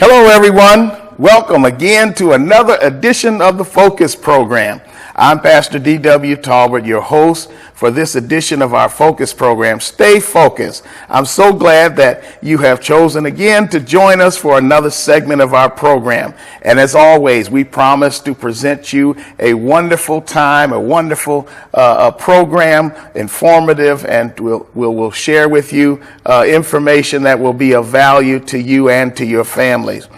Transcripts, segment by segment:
Hello, everyone. Welcome again to another edition of the Focus program. I'm Pastor D.W. Tolbert, your host for this edition of our Focus program. Stay focused. I'm so glad that you have chosen again to join us for another segment of our program. And as always, we promise to present you a wonderful time, a wonderful program, informative, and we'll share with you information that will be of value to you and to your families.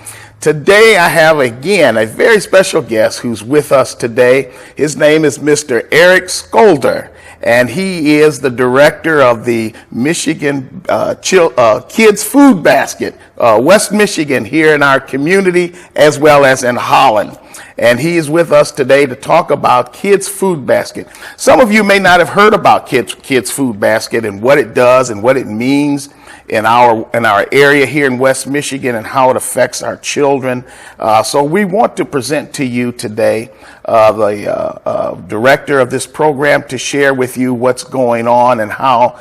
Today I have again a very special guest who's with us today. His name is Mr. Eric Skolder, and he is the director of the Michigan Kids Food Basket, West Michigan, here in our community as well as in Holland. And he is with us today to talk about Kids Food Basket. Some of you may not have heard about Kids Food Basket and what it does and what it means in our area here in West Michigan and how it affects our children. So we want to present to you today the director of this program to share with you what's going on and how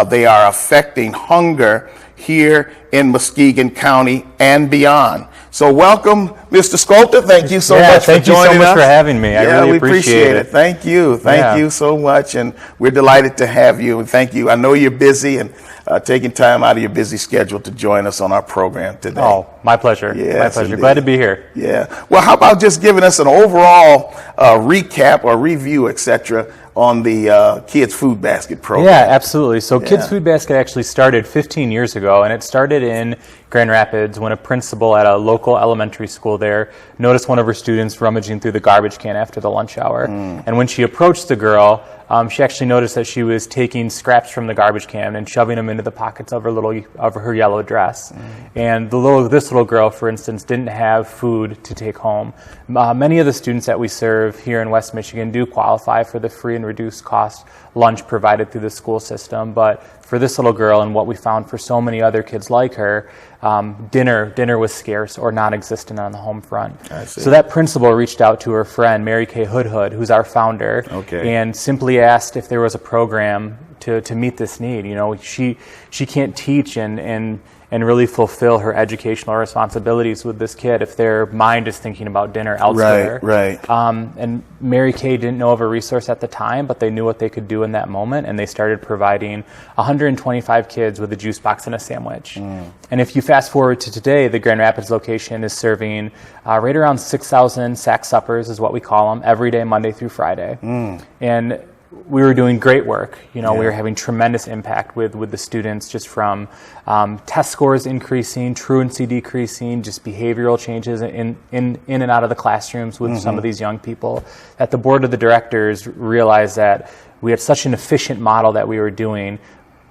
they are affecting hunger here in Muskegon County and beyond. So welcome, Mr. Skolder. Thank you so much for joining us. Thank you so much for having me. I really appreciate it. Thank you. Thank you so much. And we're delighted to have you. And thank you. I know you're busy and taking time out of your busy schedule to join us on our program today. Oh, my pleasure. Yes, my pleasure. indeed. Glad to be here. Yeah. Well, how about just giving us an overall recap or review, etc., on the Kids Food Basket program? Yeah, absolutely. So Kids Food Basket actually started 15 years ago, and it started in Grand Rapids when a principal at a local elementary school there noticed one of her students rummaging through the garbage can after the lunch hour. And when she approached the girl, she actually noticed that she was taking scraps from the garbage can and shoving them into the pockets of her yellow dress. And this little girl, for instance, didn't have food to take home. Many of the students that we serve here in West Michigan do qualify for the free and reduced cost lunch provided through the school system, but for this little girl and what we found for so many other kids like her, dinner was scarce or non-existent on the home front. So that principal reached out to her friend, Mary Kay Hood, who's our founder, and simply asked if there was a program to meet this need. You know, she can't teach and really fulfill her educational responsibilities with this kid if their mind is thinking about dinner elsewhere. Right. And Mary Kay didn't know of a resource at the time, but they knew what they could do in that moment, and they started providing 125 kids with a juice box and a sandwich. And if you fast forward to today, the Grand Rapids location is serving right around 6,000 sack suppers, is what we call them, every day, Monday through Friday. And we were doing great work. You know, we were having tremendous impact with the students, just from test scores increasing, truancy decreasing, just behavioral changes in and out of the classrooms with some of these young people, that the board of the directors realized that we had such an efficient model that we were doing,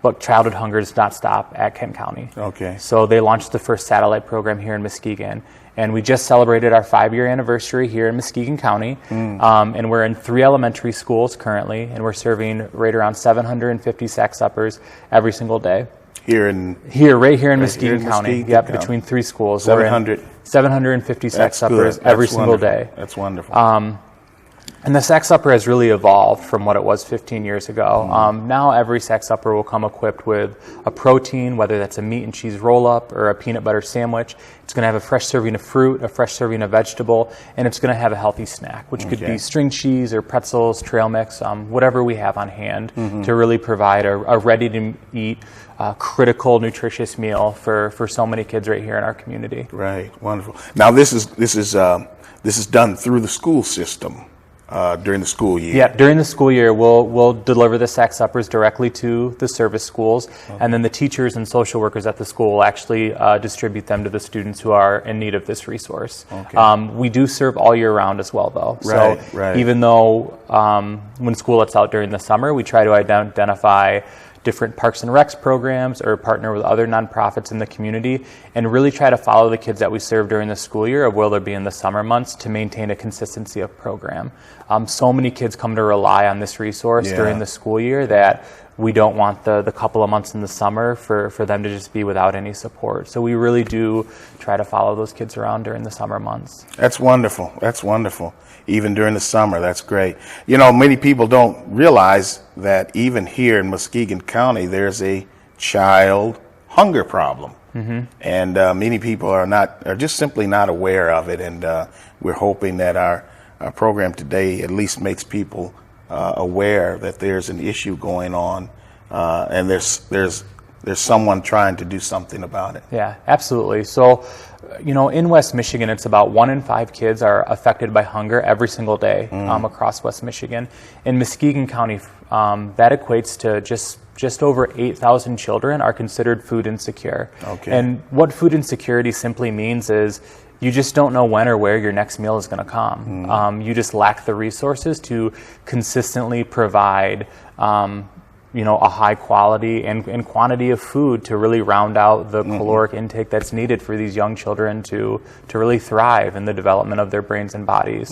but childhood hunger does not stop at Kent County. So they launched the first satellite program here in Muskegon. And we just celebrated our 5-year anniversary here in Muskegon County. And we're in 3 elementary schools currently, and we're serving right around 750 sack suppers every single day. Right here in Muskegon County. Between 3 schools. 750 sack suppers every single day. That's wonderful. And the sack supper has really evolved from what it was 15 years ago. Now every sack supper will come equipped with a protein, whether that's a meat and cheese roll-up or a peanut butter sandwich. It's going to have a fresh serving of fruit, a fresh serving of vegetable, and it's going to have a healthy snack, which could be string cheese or pretzels, trail mix, whatever we have on hand to really provide a ready-to-eat, critical, nutritious meal for so many kids right here in our community. Right, wonderful. Now this is done through the school system. During the school year? Yeah, during the school year, we'll deliver the sack suppers directly to the service schools, and then the teachers and social workers at the school will actually distribute them to the students who are in need of this resource. We do serve all year round as well, though. So even though when school lets out during the summer, we try to identify different Parks and Recs programs or partner with other nonprofits in the community and really try to follow the kids that we serve during the school year, or will there be in the summer months, to maintain a consistency of program. So many kids come to rely on this resource during the school year that we don't want the couple of months in the summer for them to just be without any support. So we really do try to follow those kids around during the summer months. That's wonderful. That's wonderful. Even during the summer, that's great. You know, many people don't realize that even here in Muskegon County, there's a child hunger problem. and many people are just simply not aware of it. And we're hoping that our program today at least makes people aware that there's an issue going on, and there's someone trying to do something about it. Yeah, absolutely. So, in West Michigan, it's about 1 in 5 kids are affected by hunger every single day across West Michigan. In Muskegon County, that equates to just over 8,000 children are considered food insecure. Okay. And what food insecurity simply means is you just don't know when or where your next meal is going to come. You just lack the resources to consistently provide a high quality and quantity of food to really round out the caloric intake that's needed for these young children to really thrive in the development of their brains and bodies.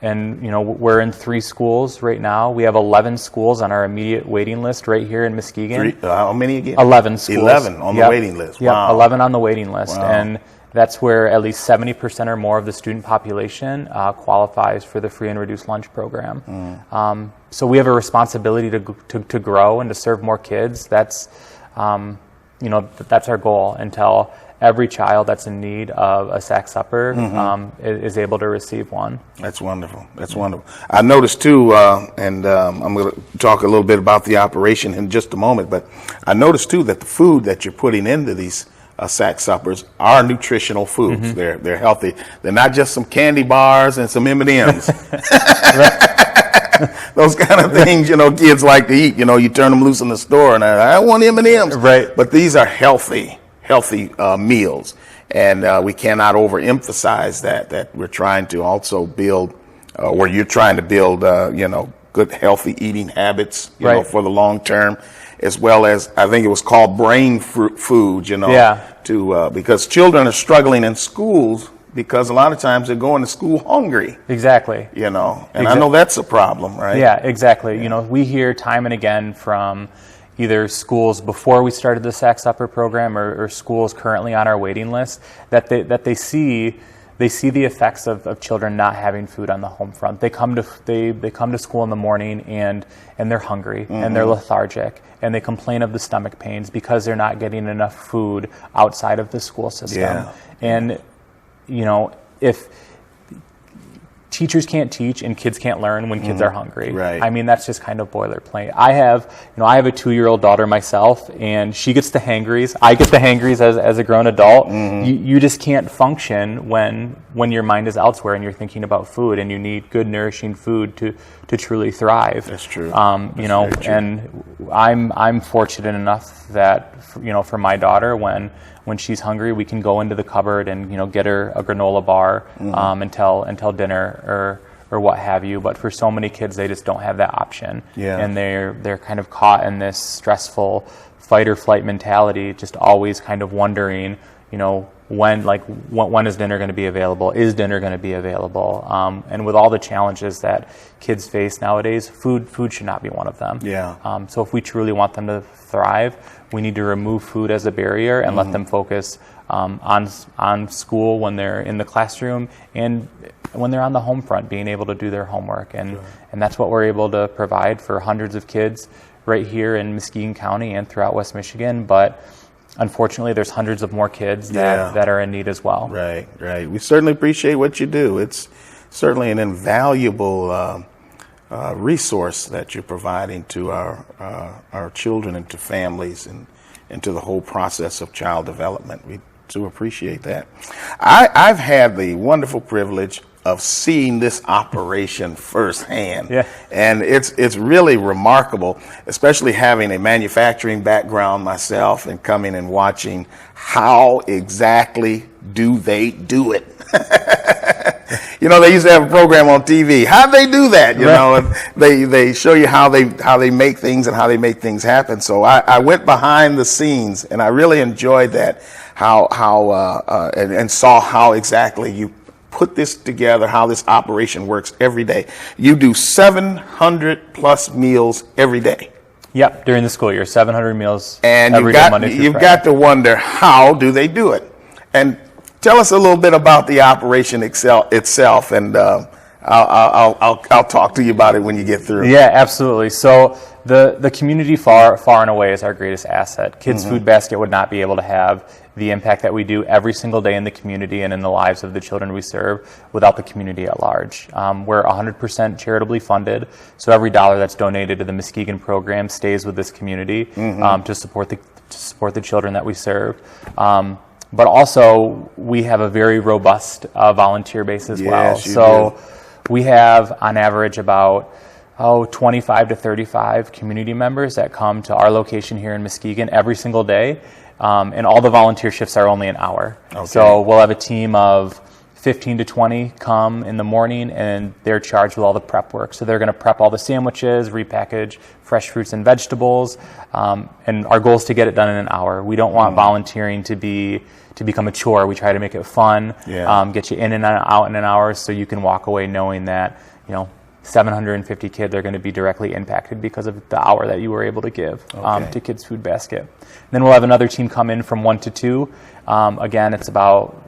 We're in 3 schools right now. We have 11 schools on our immediate waiting list right here in Muskegon. How many again? 11 schools. 11 on the waiting list. Yep, Wow. 11 on the waiting list. Wow. And that's where at least 70% or more of the student population qualifies for the free and reduced lunch program. So we have a responsibility to grow and to serve more kids. That's our goal until every child that's in need of a sack supper is able to receive one. That's wonderful. That's wonderful. I noticed too, and I'm going to talk a little bit about the operation in just a moment, but I noticed too that the food that you're putting into these sack suppers are nutritional foods. They're healthy. They're not just some candy bars and some M&Ms. Those kind of things, kids like to eat. You turn them loose in the store, and I want M&Ms. Right. But these are healthy meals, and we cannot overemphasize that we're trying to also build, or you're trying to build, good healthy eating habits, for the long term, as well as I think it was called brain food, because children are struggling in schools because a lot of times they're going to school hungry. Exactly. I know that's a problem, right? Yeah, exactly. We hear time and again from either schools before we started the Sack Supper program or schools currently on our waiting list that they see the effects of children not having food on the home front. They come to school in the morning and they're hungry and they're lethargic and they complain of the stomach pains because they're not getting enough food outside of the school system. Yeah. And if teachers can't teach and kids can't learn when kids are hungry. Right. I mean, that's just kind of boilerplate. I have a 2-year-old daughter myself, and she gets the hangries. I get the hangries as a grown adult. You just can't function when your mind is elsewhere and you're thinking about food, and you need good, nourishing food to truly thrive. That's true. Very true. And I'm fortunate enough that for my daughter, when she's hungry, we can go into the cupboard and get her a granola bar until dinner or what have you. But for so many kids, they just don't have that option, and they're kind of caught in this stressful fight or flight mentality, just always kind of wondering, when is dinner going to be available? Is dinner going to be available? And with all the challenges that kids face nowadays, food should not be one of them. Yeah. So if we truly want them to thrive, we need to remove food as a barrier and let them focus on school when they're in the classroom and when they're on the home front, being able to do their homework. And that's what we're able to provide for hundreds of kids right here in Muskegon County and throughout West Michigan. But unfortunately, there's hundreds of more kids that are in need as well. Right. We certainly appreciate what you do. It's certainly an invaluable resource that you're providing to our children and to families and to the whole process of child development. We do appreciate that. I've had the wonderful privilege of seeing this operation firsthand. Yeah. And it's really remarkable, especially having a manufacturing background myself and coming and watching how exactly do they do it. They used to have a program on TV. How'd they do that? And they show you how they make things and how they make things happen. So I went behind the scenes and I really enjoyed that, and saw how exactly you put this together, how this operation works every day. You do 700 plus meals every day. Yep, during the school year, 700 meals and every day, Monday through Friday. You've got to wonder, how do they do it? And tell us a little bit about the operation itself. And I'll talk to you about it when you get through. Yeah, absolutely. So the community far and away is our greatest asset. Kids Food Basket would not be able to have the impact that we do every single day in the community and in the lives of the children we serve without the community at large. We're 100% charitably funded, so every dollar that's donated to the Muskegon program stays with this community to support the children that we serve. But also, we have a very robust volunteer base as well. So we have, on average, about 25 to 35 community members that come to our location here in Muskegon every single day. And all the volunteer shifts are only an hour. Okay. So we'll have a team of 15 to 20 come in the morning, and they're charged with all the prep work. So they're going to prep all the sandwiches, repackage fresh fruits and vegetables, and our goal is to get it done in an hour. We don't want volunteering to become a chore. We try to make it fun, get you in and out in an hour, so you can walk away knowing that 750 kids are going to be directly impacted because of the hour that you were able to give to Kids Food Basket. And then we'll have another team come in from 1 to 2. Again, it's about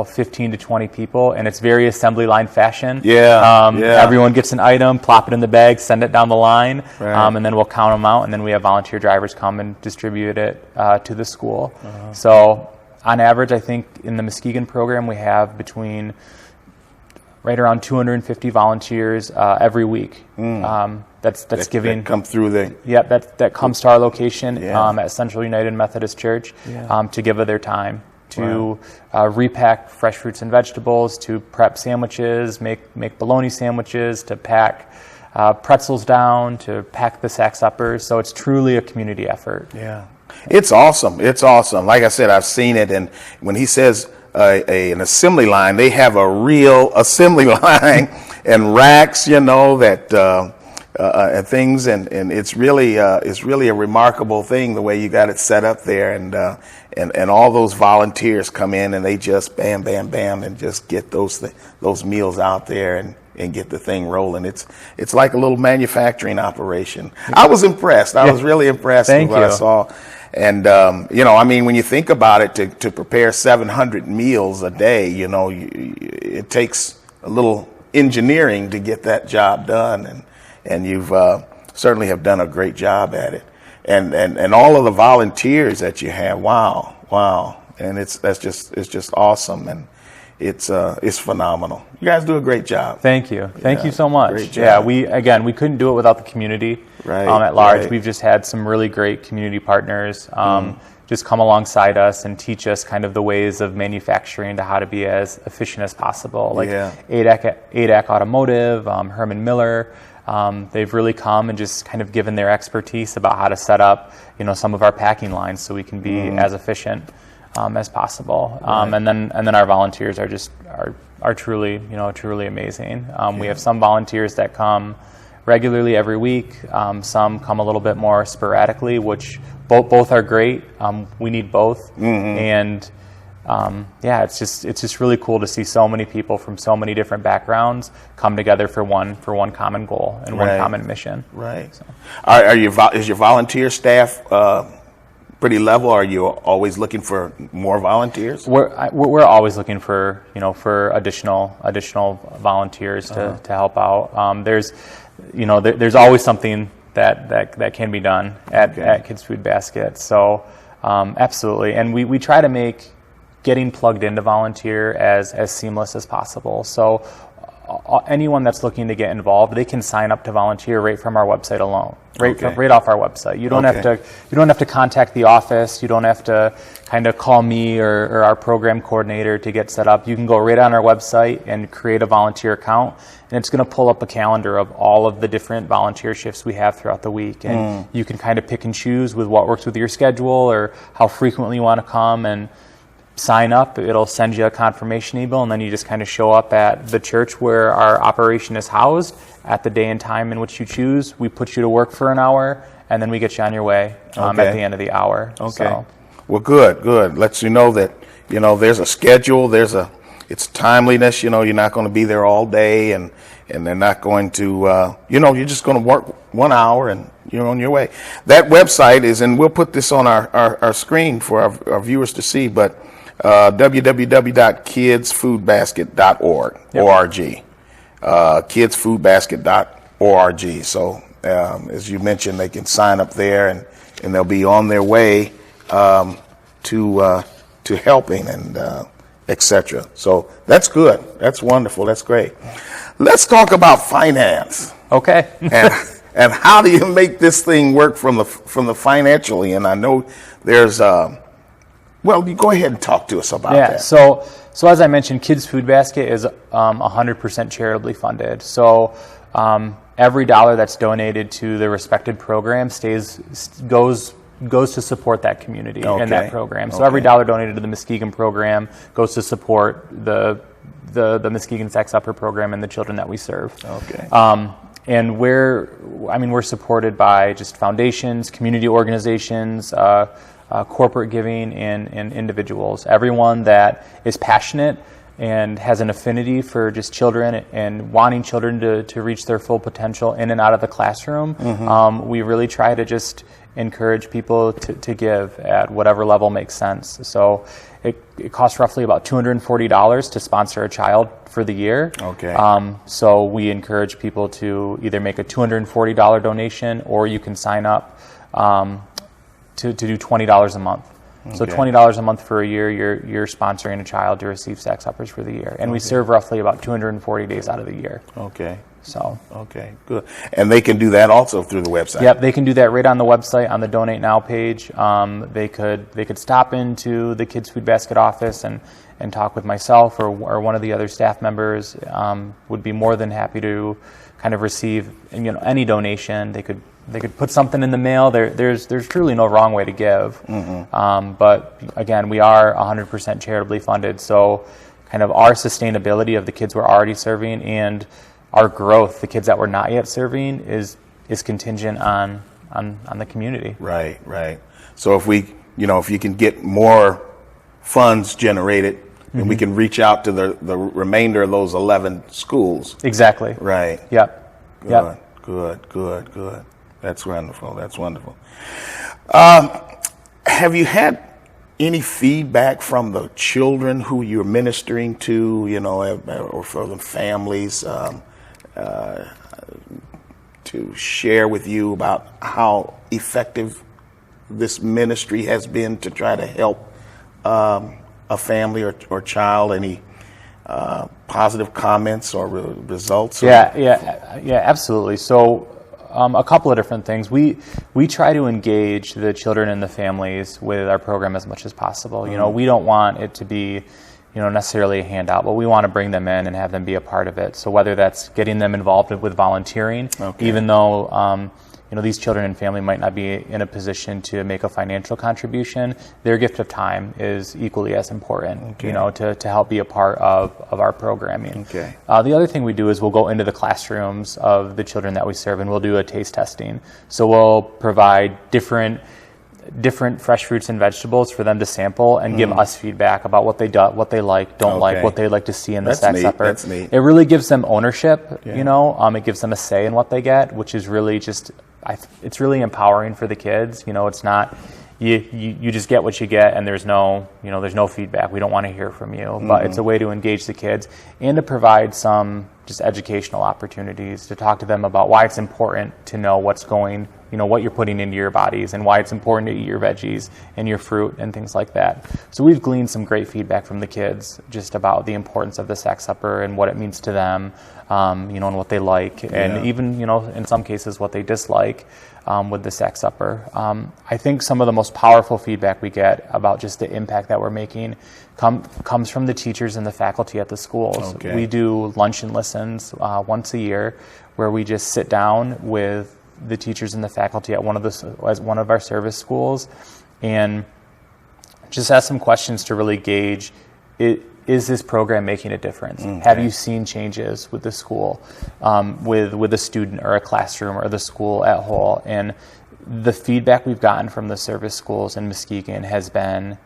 15 to 20 people, and it's very assembly line fashion. Everyone gets an item, plop it in the bag, send it down the line, and then we'll count them out, and then we have volunteer drivers come and distribute it to the school. So on average, I think in the Muskegon program, we have between right around 250 volunteers every week. That's giving that come through the that comes to our location at Central United Methodist Church to give of their time to repack fresh fruits and vegetables, to prep sandwiches, make bologna sandwiches, to pack pretzels down, to pack the sack suppers. So it's truly a community effort. Yeah, it's awesome. It's awesome. Like I said, I've seen it, and when he says an assembly line, they have a real assembly line and racks, that and things, and it's really a remarkable thing the way you got it set up there, and all those volunteers come in and they just bam and just get those meals out there and get the thing rolling. It's like a little manufacturing operation. I was impressed. I was really impressed with what I saw. And, when you think about it, to prepare 700 meals a day, it takes a little engineering to get that job done. And you've certainly have done a great job at it. And all of the volunteers that you have, wow. And it's just awesome. And it's phenomenal. You guys do a great job. Thank you. Thank you so much. Great job. Yeah, we couldn't do it without the community at large. Right. We've just had some really great community partners just come alongside us and teach us kind of the ways of manufacturing to how to be as efficient as possible. Like ADAC Automotive, Herman Miller. They've really come and just kind of given their expertise about how to set up, some of our packing lines so we can be as efficient as possible. And then our volunteers are truly amazing. We have some volunteers that come regularly every week. Some come a little bit more sporadically, which both are great. We need both, and it's just really cool to see so many people from so many different backgrounds come together for one common goal and one common mission. Right. So. Is your volunteer staff pretty level? Are you always looking for more volunteers? We're always looking for additional volunteers to help out. There's always something that can be done at Kids Food Basket. So absolutely, and we try to make getting plugged into volunteer as seamless as possible. So anyone that's looking to get involved, they can sign up to volunteer right from our website alone, right off our website. You don't have to contact the office. You don't have to kind of call me or our program coordinator to get set up. You can go right on our website and create a volunteer account, and it's going to pull up a calendar of all of the different volunteer shifts we have throughout the week, and you can kind of pick and choose with what works with your schedule or how frequently you want to come and sign up. It'll send you a confirmation email, and then you just kind of show up at the church where our operation is housed at the day and time in which you choose. We put you to work for an hour, and then we get you on your way at the end of the hour. Okay. So. Well, good. Lets you know that, there's a schedule, it's timeliness, you're not going to be there all day, and they're not going to, you're just going to work 1 hour and you're on your way. That website is, and we'll put this on our screen for our viewers to see, but www.kidsfoodbasket.org, O-R-G. kidsfoodbasket.org. So as you mentioned, they can sign up there, and they'll be on their way to helping and etc. So that's good. That's wonderful. That's great. Let's talk about finance. Okay. and how do you make this thing work from the financially? And I know there's well, you go ahead and talk to us about that. So as I mentioned, Kids Food Basket is 100% charitably funded. So every dollar that's donated to the respected program goes to support that community and that program. So every dollar donated to the Muskegon program goes to support the Muskegon Sex Upper program and the children that we serve. Okay. And we're supported by just foundations, community organizations, corporate giving, and individuals. Everyone that is passionate and has an affinity for just children and wanting children to reach their full potential in and out of the classroom. We really try to just encourage people to give at whatever level makes sense. So it costs roughly about $240 to sponsor a child for the year. Okay. So we encourage people to either make a $240 donation, or you can sign up to do $20 a month. So $20 a month for a year, you're sponsoring a child to receive Sex Uppers for the year. And we serve roughly about 240 days out of the year. Okay. So. Okay, good. And they can do that also through the website? Yep, they can do that right on the website on the Donate Now page. They could stop into the Kids Food Basket office and talk with myself or one of the other staff members. Would be more than happy to kind of receive any donation. They could put something in the mail. There's truly no wrong way to give. But again, we are 100% charitably funded. So kind of our sustainability of the kids we're already serving and our growth, the kids that we're not yet serving, is contingent on the community. Right. So if you can get more funds generated, then we can reach out to the remainder of those 11 schools. Exactly. Right. Yep. Good. That's wonderful. Have you had any feedback from the children who you're ministering to, or for the families, to share with you about how effective this ministry has been to try to help a family or child? Any positive comments or results? Yeah, absolutely. So a couple of different things. We try to engage the children and the families with our program as much as possible. We don't want it to be necessarily a handout, but we want to bring them in and have them be a part of it. So whether that's getting them involved with volunteering, even though these children and family might not be in a position to make a financial contribution, their gift of time is equally as important, to help be a part of our programming. The other thing we do is we'll go into the classrooms of the children that we serve, and we'll do a taste testing. So we'll provide different fresh fruits and vegetables for them to sample and give us feedback about what they like, don't like, what they like to see in the Sex Upper. That's neat. It really gives them ownership, it gives them a say in what they get, which is really it's really empowering for the kids. It's not, you just get what you get, and there's no feedback. We don't want to hear from you, but it's a way to engage the kids and to provide some just educational opportunities to talk to them about why it's important to know what you're putting into your bodies and why it's important to eat your veggies and your fruit and things like that. So we've gleaned some great feedback from the kids just about the importance of the Sex Upper and what it means to them, and what they like, and even, in some cases what they dislike with the Sex Upper. I think some of the most powerful feedback we get about just the impact that we're making comes from the teachers and the faculty at the schools. We do lunch and listens once a year where we just sit down with the teachers and the faculty at one of our service schools and just ask some questions to really gauge, is this program making a difference? Have you seen changes with the school, with a student or a classroom or the school at whole? And the feedback we've gotten from the service schools in Muskegon has been,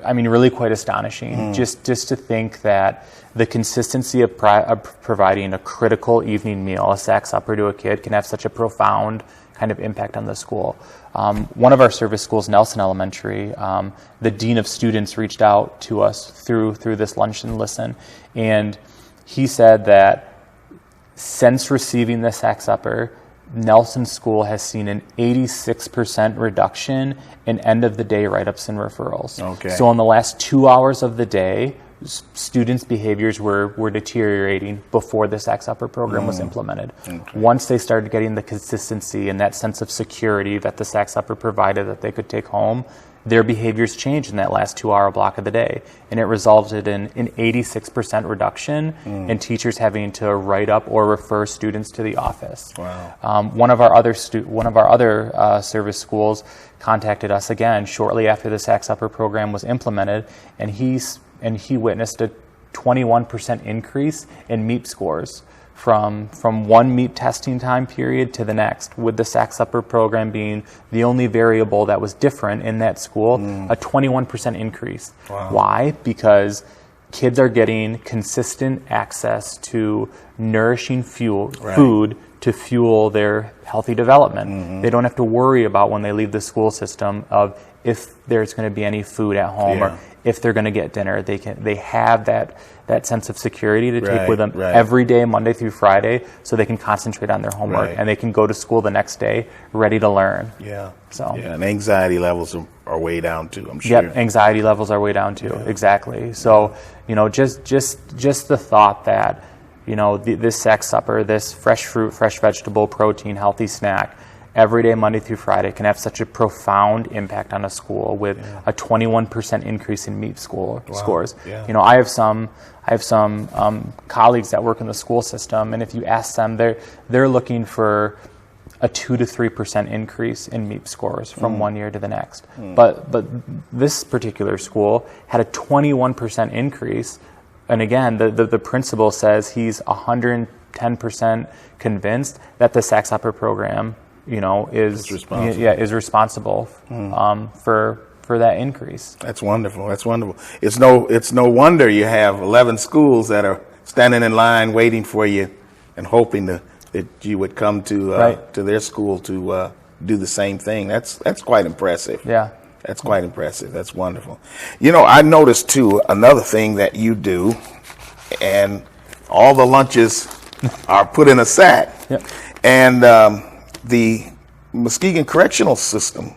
really quite astonishing. Just to think that the consistency of providing a critical evening meal, a Sex Upper to a kid, can have such a profound kind of impact on the school. One of our service schools, Nelson Elementary, the dean of students reached out to us through this lunch and listen, and he said that since receiving the sack supper, Nelson School has seen an 86% reduction in end-of-the-day write-ups and referrals. Okay. So in the last 2 hours of the day, students' behaviors were deteriorating before the sack supper program was implemented. Okay. Once they started getting the consistency and that sense of security that the sack supper provided that they could take home, their behaviors changed in that last 2 hour block of the day. And it resulted in an 86% reduction in teachers having to write up or refer students to the office. Wow. One of our other service schools contacted us again shortly after the sack supper program was implemented, and he witnessed a 21% increase in MEP scores from one MEP testing time period to the next, with the sack supper program being the only variable that was different in that school, a 21% increase. Wow. Why? Because kids are getting consistent access to nourishing food to fuel their healthy development. They don't have to worry about when they leave the school system of if there's going to be any food at home or if they're going to get dinner. They have that sense of security to take with them every day, Monday through Friday, so they can concentrate on their homework and they can go to school the next day ready to learn. And anxiety levels are way down too, I'm sure. Yep, anxiety levels are way down too. Exactly. So, just the thought that, this sack supper, this fresh fruit, fresh vegetable, protein, healthy snack, every day, Monday through Friday, can have such a profound impact on a school with a 21% increase in MEP scores. I have some colleagues that work in the school system, and if you ask them, they're looking for a 2 to 3% increase in MEP scores from one year to the next. But this particular school had a 21% increase. And again, the principal says he's 110% convinced that the sack supper program, is responsible for that increase. That's wonderful. That's wonderful. It's no wonder you have 11 schools that are standing in line waiting for you and hoping that you would come to their school to do the same thing. That's quite impressive. Yeah. That's quite impressive. That's wonderful. I noticed too another thing that you do, and all the lunches are put in a sack. Yep. And the Muskegon Correctional System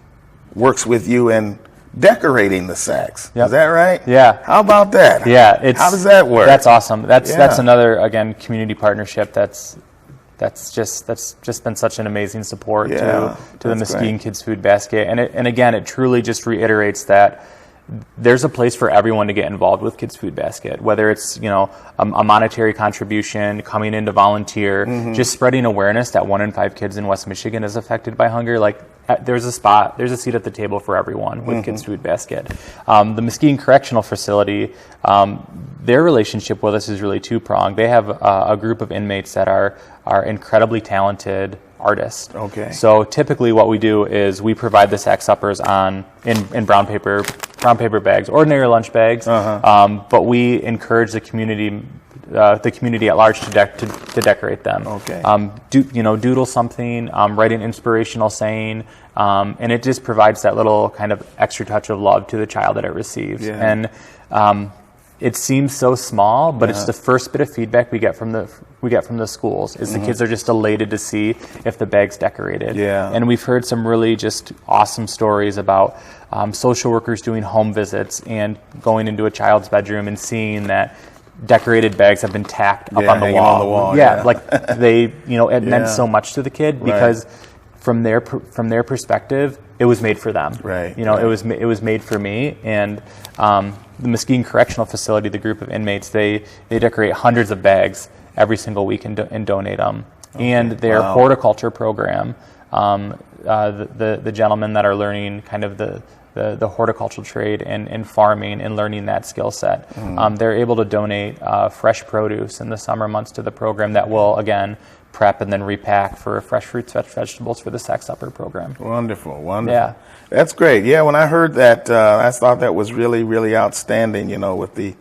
works with you in decorating the sacks. Yep. Is that right? Yeah. How about that? Yeah. How does that work? That's awesome. That's another, again, community partnership that's just been such an amazing support to the Muskegon Kids Food Basket. And again, it truly just reiterates that there's a place for everyone to get involved with Kids Food Basket, whether it's a monetary contribution, coming in to volunteer, just spreading awareness that 1 in 5 kids in West Michigan is affected by hunger. Like, there's a seat at the table for everyone with Kids Food Basket. The Muskegon Correctional Facility, their relationship with us is really two-pronged. They have a group of inmates that are incredibly talented artists. Okay. So typically what we do is we provide the sack suppers in brown paper bags, ordinary lunch bags, but we encourage the community at large to decorate them. Okay. Doodle something, write an inspirational saying, and it just provides that little kind of extra touch of love to the child that it receives. Yeah. And it seems so small, but it's the first bit of feedback we get from the schools. Is the kids are just elated to see if the bag's decorated. Yeah. And we've heard some really just awesome stories about social workers doing home visits and going into a child's bedroom and seeing that decorated bags have been tacked up on the wall. Like it meant so much to the kid because from their perspective, it was made for them. It was made for me. And the Muskegon Correctional Facility, the group of inmates, they decorate hundreds of bags every single week and donate them. Okay. And their horticulture program, the gentlemen that are learning kind of the horticultural trade and farming and learning that skill set, they're able to donate fresh produce in the summer months to the program that will, again, prep and then repack for fresh fruits, vegetables for the sack supper program. Wonderful. Yeah. That's great. Yeah, when I heard that, I thought that was really, really outstanding, with the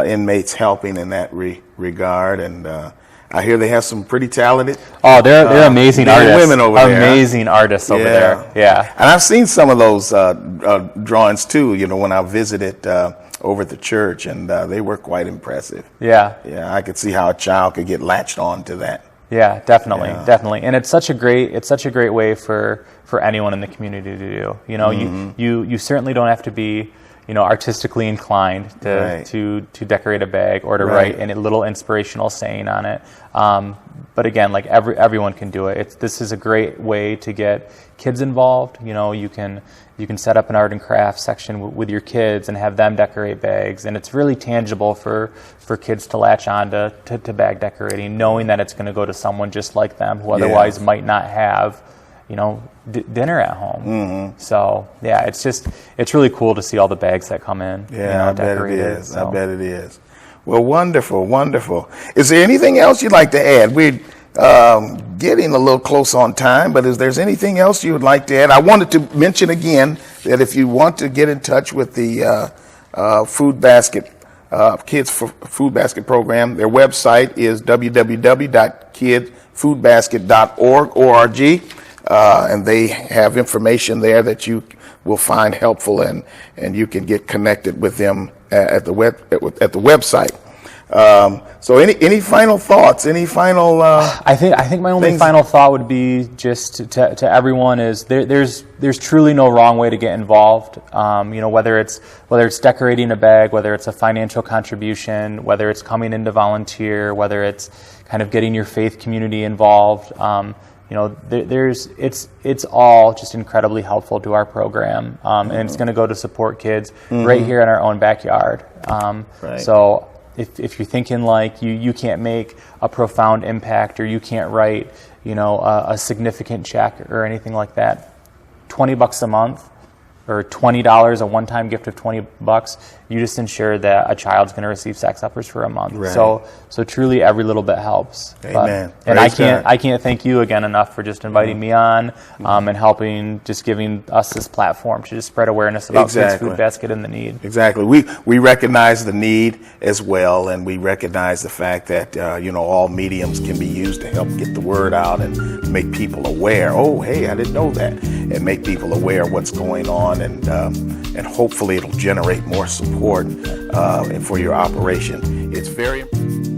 inmates helping in that regard. And I hear they have some pretty talented. Oh, they're amazing men and artists. women over there. Amazing artists over there. Yeah. And I've seen some of those drawings too. When I visited over at the church, and they were quite impressive. Yeah. Yeah, I could see how a child could get latched on to that. Yeah, definitely. And it's such a great way for anyone in the community to do. You certainly don't have to be artistically inclined to decorate a bag or to write a little inspirational saying on it. But again, like everyone can do it. This is a great way to get kids involved. You can set up an art and crafts section with your kids and have them decorate bags, and it's really tangible for kids to latch on to bag decorating, knowing that it's going to go to someone just like them who otherwise might not have dinner at home. Mm-hmm. So yeah, it's really cool to see all the bags that come in. Yeah, I bet it is. So. I bet it is. Well, wonderful. Is there anything else you'd like to add? We're getting a little close on time, but is there anything else you would like to add? I wanted to mention again that if you want to get in touch with the Food Basket Kids Food Basket Program, their website is www.kidsfoodbasket.org. And they have information there that you will find helpful, and you can get connected with them at the website. So any final thoughts? Any final? I think my only final thought would be just to everyone is there's truly no wrong way to get involved. Whether it's decorating a bag, whether it's a financial contribution, whether it's coming in to volunteer, whether it's kind of getting your faith community involved. It's all just incredibly helpful to our program, and it's going to go to support kids right here in our own backyard. So if you're thinking like you can't make a profound impact, or you can't write a significant check or anything like that, $20 a month or $20, a one-time gift of $20, you just ensure that a child's going to receive sex uppers for a month. Right. So truly every little bit helps. Amen. And I can't thank you again enough for just inviting me on, and helping, just giving us this platform to just spread awareness about Kids Food Basket and the need. Exactly. We recognize the need as well, and we recognize the fact that all mediums can be used to help get the word out and make people aware. Oh, hey, I didn't know that, and make people aware of what's going on, and hopefully it'll generate more support for your operation. It's very important.